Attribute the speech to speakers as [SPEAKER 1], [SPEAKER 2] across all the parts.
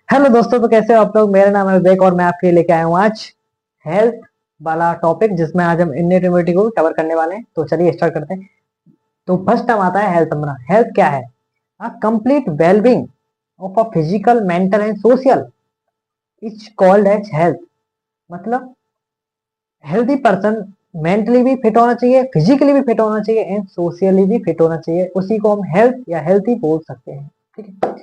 [SPEAKER 1] Hello दोस्तों, तो कैसे हो आप लोग। मेरा नाम है विवेक और मैं आपके लिए लेके आया हूँ आज हेल्थ वाला टॉपिक, जिसमें आज हम इम्यूनिटी इम्यूनिटी को कवर करने वाले हैं। तो चलिए स्टार्ट करते हैं। तो फर्स्ट टाइम आता है हेल्थ। हमारा हेल्थ क्या है? Complete wellbeing of a physical, mental and social is called as health. मतलब हेल्दी पर्सन मेंटली भी फिट होना चाहिए, फिजिकली भी फिट होना चाहिए एंड सोशली भी फिट होना चाहिए। उसी को हम हेल्थ या हेल्थी बोल सकते हैं। ठीक है।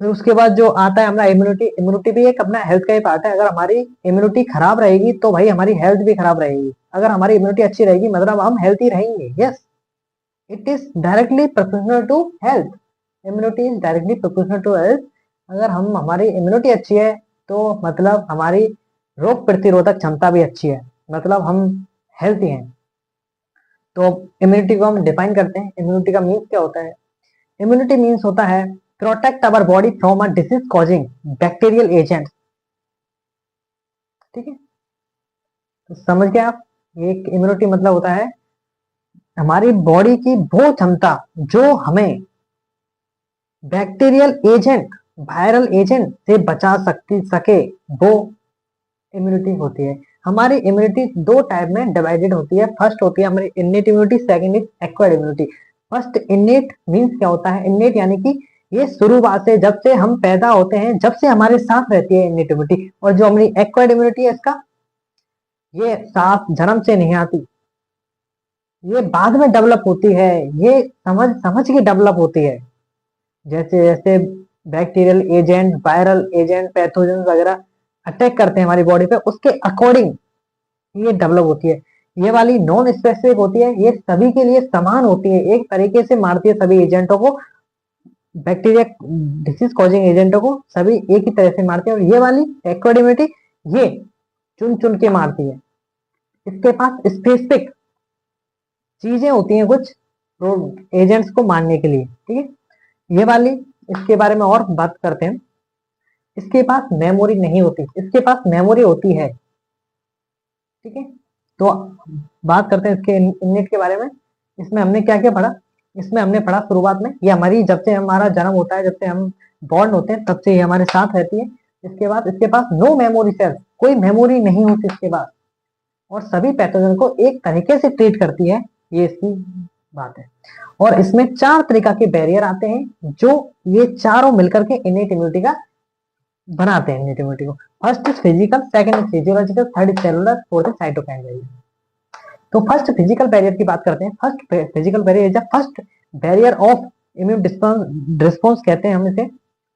[SPEAKER 1] फिर उसके बाद जो आता है हमारा इम्यूनिटी। इम्यूनिटी भी एक अपना हेल्थ का ही पार्ट है। अगर हमारी इम्यूनिटी खराब रहेगी तो भाई हमारी हेल्थ भी खराब रहेगी। अगर हमारी इम्यूनिटी अच्छी रहेगी मतलब हम हेल्थी रहेंगे। Yes, it is directly proportional to health. Immunity is directly proportional to health. अगर हम हमारी इम्यूनिटी अच्छी है तो मतलब हमारी रोग प्रतिरोधक क्षमता भी अच्छी है, मतलब हम हेल्थी हैं। तो इम्यूनिटी को हम डिफाइन करते हैं। इम्यूनिटी का मीन्स क्या होता है? इम्यूनिटी मीन्स होता है protect our body from a disease causing bacterial agent. ठीक है, तो समझ गए आप। ये इम्यूनिटी मतलब होता है हमारी बॉडी की वो क्षमता जो हमें बैक्टीरियल एजेंट, वायरल एजेंट से बचा सकती सके, वो इम्यूनिटी होती है। हमारी इम्यूनिटी दो टाइप में डिवाइडेड होती है। फर्स्ट होती है हमारी innate immunity, second is acquired immunity. First innate means क्या होता है? इन्नेट यानी कि ये शुरुआत से, जब से हम पैदा होते हैं, जब से हमारे साथ रहती है इन्नेट इम्यूनिटी। और जो हमारी एक्वायर्ड इम्यूनिटी है इसका, ये साथ जन्म से नहीं आती, ये बाद में डेवलप होती है। ये समझ समझ के डेवलप होती है। जैसे जैसे bacterial agent, viral agent, pathogen वगैरह अटैक करते हैं हमारी बॉडी पे, उसके अकॉर्डिंग ये डेवलप होती है। ये वाली नॉन स्पेसिफिक होती है, ये सभी के लिए समान होती है, एक तरीके से मारती है सभी एजेंटों को। बैक्टीरिया डिसीज कॉजिंग एजेंटों को सभी एक ही तरह से मारती है। और ये वाली एक्वाडिमिटी, ये चुन चुन के मारती है। इसके पास स्पेसिफिक चीजें होती हैं कुछ एजेंट्स को मारने के लिए। ठीक है, ये वाली, इसके बारे में और बात करते हैं। इसके पास मेमोरी नहीं होती, इसके पास मेमोरी होती है। ठीक है, तो बात करते हैं इसके इननेट के बारे में। इसमें हमने क्या क्या पढ़ा? इसमें हमने पढ़ा शुरुआत में, ये हमारी जब से हमारा जन्म होता है, जब से हम बॉर्न होते हैं, तब से ये हमारे साथ रहती है। इसके बाद इसके पास नो मेमोरी सेल्स, कोई मेमोरी नहीं होती इसके पास। और सभी पैथोजन को एक तरीके से ट्रीट करती है, ये इसकी बात है। और इसमें चार तरीका के बैरियर आते हैं, जो ये चारों मिलकर के इनेट इम्यूनिटी का बनाते हैं। इनेट इम्यूनिटी को first is physical, second is physiological, third is cellular, fourth is cytokine barrier. तो फर्स्ट फिजिकल बैरियर की बात करते हैं। First physical barrier is first barrier of immune response कहते हैं हम इसे।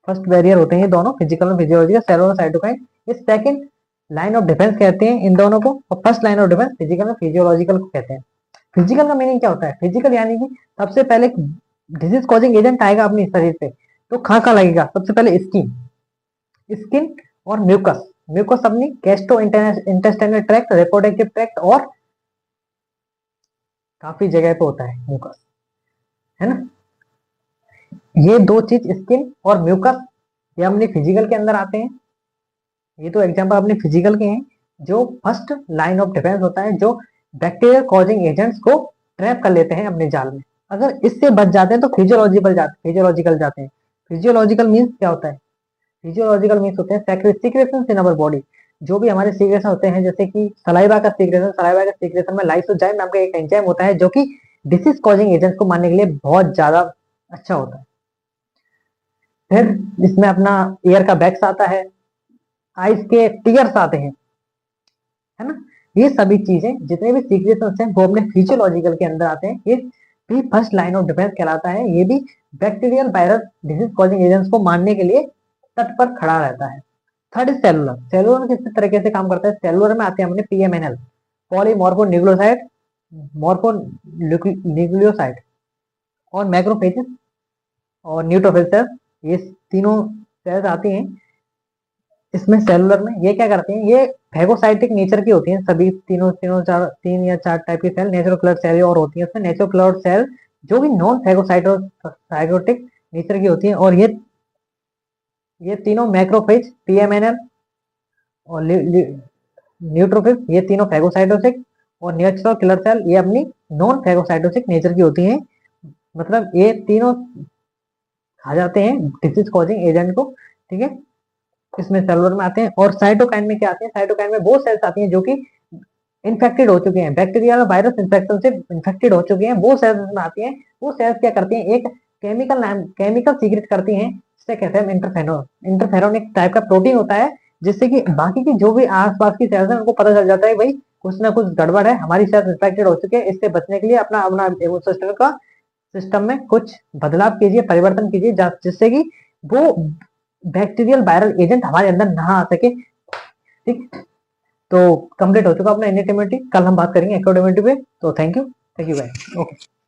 [SPEAKER 1] फर्स्ट बैरियर होते हैं ये दोनों, फिजिकल और फिजियोलॉजिकल, सेलुलर साइटोकाइन। ये सेकंड लाइन ऑफ डिफेंस कहते हैं इन दोनों को। और first line of defence physical और फिजियोलॉजिकल को कहते हैं। फिजिकल का मीनिंग क्या होता है? फिजिकल यानी कि सबसे पहले डिजीज कॉजिंग एजेंट आएगा अपने शरीर पे, तो कहाँ कहाँ लगेगा? सबसे पहले स्किन, स्किन और म्यूकस। म्यूकस अपनी gastro intestinal tract, reproductive tract और काफी जगह पे होता है म्यूकस, है ना। ये दो चीज, स्किन और म्यूकस, ये अपने फिजिकल के अंदर आते हैं। ये तो एग्जांपल अपने फिजिकल के हैं। जो फर्स्ट लाइन ऑफ डिफेंस होता है, जो बैक्टीरियल कॉजिंग एजेंट्स को ट्रैप कर लेते हैं अपने जाल में। अगर इससे बच जाते हैं तो फिजियोलॉजिकल जाते हैं। फिजियोलॉजिकल मीन्स क्या होता है? फिजियोलॉजिकल मीन्स होते हैं सीक्रेशन इन अवर बॉडी। जो भी हमारे सीक्रेशन होते हैं, जैसे कि सलाइवा का सीक्रेशन में लाइसोजाइम नाम का एक एंजाइम होता है, जो कि डिसीज कॉजिंग एजेंट्स को मारने के लिए बहुत ज्यादा अच्छा होता है। फिर इसमें अपना एयर का बैग्स आता है, आइस के टीयर्स आते हैं, है ना। ये सभी चीजें, जितने भी सीक्रेशंस हैं, वो अपने फिजियोलॉजिकल के अंदर आते हैं। ये भी फर्स्ट लाइन ऑफ डिफेंस कहलाता है। ये भी bacterial virus disease causing agents को मारने के लिए तट पर खड़ा रहता है। Third is cellular. सेलुलर किस तरीके से काम करता है? सेलुलर में आते हैं अपने PMNL, polymorpho nucleoside, morpho nucleoside, और मैक्रोफेजेस और न्यूट्रोफिल सेल्स। ये तीनों सेल्स आती हैं इसमें सेलुलर में। ये क्या करते हैं? ये फैगोसाइटिक नेचर की होती हैं सभी तीनों तीनों चार, तीन या चार टाइप की सेल। नेचुरल कलर सेल और होती है उसमें। नेचुरल कलर सेल जो भी नॉन फैगोसाइटिक नेचर की होती है। और ये तीनों मैक्रोफेज, पीएमएनएल और न्यूट्रोफिल, ये तीनों फैगोसाइटोसिक। और नेचुरल किलर सेल ये अपनी नॉन फैगोसाइटोसिक नेचर की होती हैं। मतलब ये तीनों खा जाते हैं डिसीज कॉजिंग एजेंट को। ठीक है, इसमें सेलुलर में आते हैं। और साइटोकाइन में क्या आते हैं, साइटोकाइन में वो सेल्स आती हैं जो कि इन्फेक्टेड हो चुके हैं, बैक्टीरिया वायरस इन्फेक्शन से इन्फेक्टेड हो चुके हैं, वो सेल्स में आती हैं। वो सेल्स क्या करती हैं, एक केमिकल सीक्रेट करती हैं, जिसे कहते हैं इंटरफेरोन। इंटरफेरोन एक टाइप का प्रोटीन होता है, जिससे कि बाकी की जो भी आसपास की सेल्स हैं उनको पता चल जाता है भाई कुछ ना कुछ गड़बड़ है, हमारी सेल्स इन्फेक्टेड हो चुके हैं। इससे बचने के लिए अपना अपना इम्यून सिस्टम में कुछ बदलाव कीजिए, परिवर्तन कीजिए, जिससे कि वो बैक्टीरियल वायरल एजेंट हमारे अंदर ना आ सके। ठीक, तो कंप्लीट हो चुका अपना इनएट इम्यूनिटी। कल हम बात करेंगे एक्वाड इम्यूनिटी पे। तो थैंक यू बाय। ओके।